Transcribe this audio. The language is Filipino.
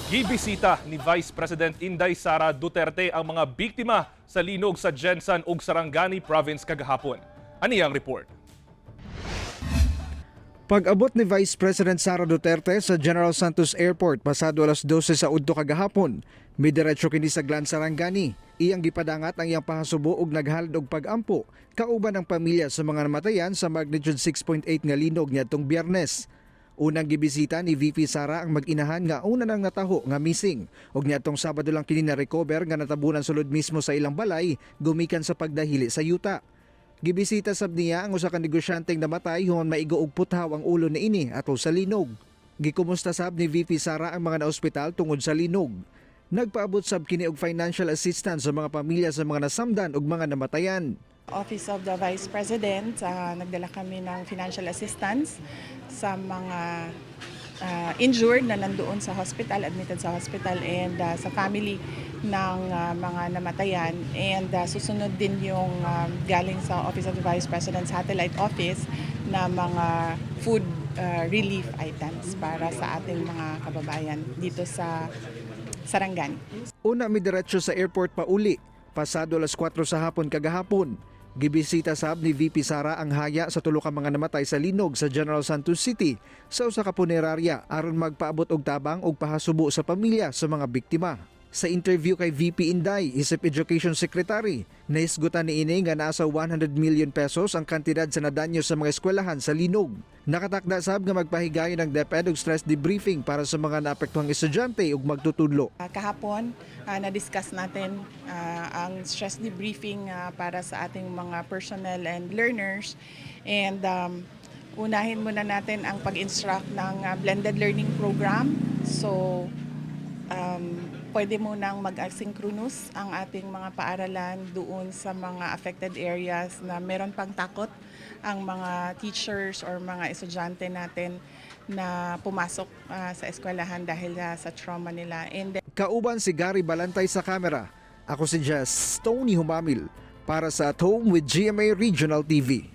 Gibisita ni Vice President Inday Sara Duterte ang mga biktima sa linog sa Jensan ug Sarangani Province kagahapon. Ani ang report? Pag-abot ni Vice President Sara Duterte sa General Santos Airport pasado alas 12 sa udto kagahapon, midiretso kini sa Glan Sarangani. Iyang gipadangat ang iyang pahasubo ug naghalad og pag-ampo kauban ang pamilya sa mga namatayan sa magnitude 6.8 nga linog niadtong Biyernes. Unang gibisita ni VP Sara ang mag-inahan nga una nang nataho nga missing ug niadtong Sabado lang kini na-recover nga natabunan sulod mismo sa ilang balay gumikan sa pagdahili sa yuta. Gibisita sab niya ang usa ka negosyanteng namatay human maigo og puthaw ang ulo niini atol sa linog. Gikumusta sab ni VP Sara ang mga naospital tungod sa linog. Nagpaabot sab kini og financial assistance sa mga pamilya sa mga nasamdan ug mga namatayan. Office of the Vice President, nagdala kami ng financial assistance sa mga injured na nandoon sa hospital, admitted sa hospital, and sa family ng mga namatayan. And susunod din yung galing sa Office of the Vice President Satellite Office na mga food relief items para sa ating mga kababayan dito sa Sarangani. Una midiretso sa airport pauli, pasado alas 4 sa hapon kagahapon. Gibisita sab ni VP Sara ang haya sa tulo ka mga namatay sa linog sa General Santos City sa usa ka punerarya aron magpaabot og tabang og pahasubo sa pamilya sa mga biktima. Sa interview kay VP Inday, isip Education Secretary, naisgutan ni ini nga nasa 100 million pesos ang kantidad sa nadanyo sa mga eskwelahan sa linog. Nakatakda sab nga magpahigayon ng DepEd og stress debriefing para sa mga naapektuhang estudyante ug magtutudlo. Kahapon, na-discuss natin ang stress debriefing para sa ating mga personnel and learners. And unahin muna natin ang pag-instruct ng blended learning program. So, pwede munang mag-asynchronous ang ating mga paaralan doon sa mga affected areas na meron pang takot ang mga teachers or mga estudyante natin na pumasok sa eskwelahan dahil sa trauma nila. And Kauban si Gary Balantay sa kamera. Ako si Jess Tony Humamil para sa At Home with GMA Regional TV.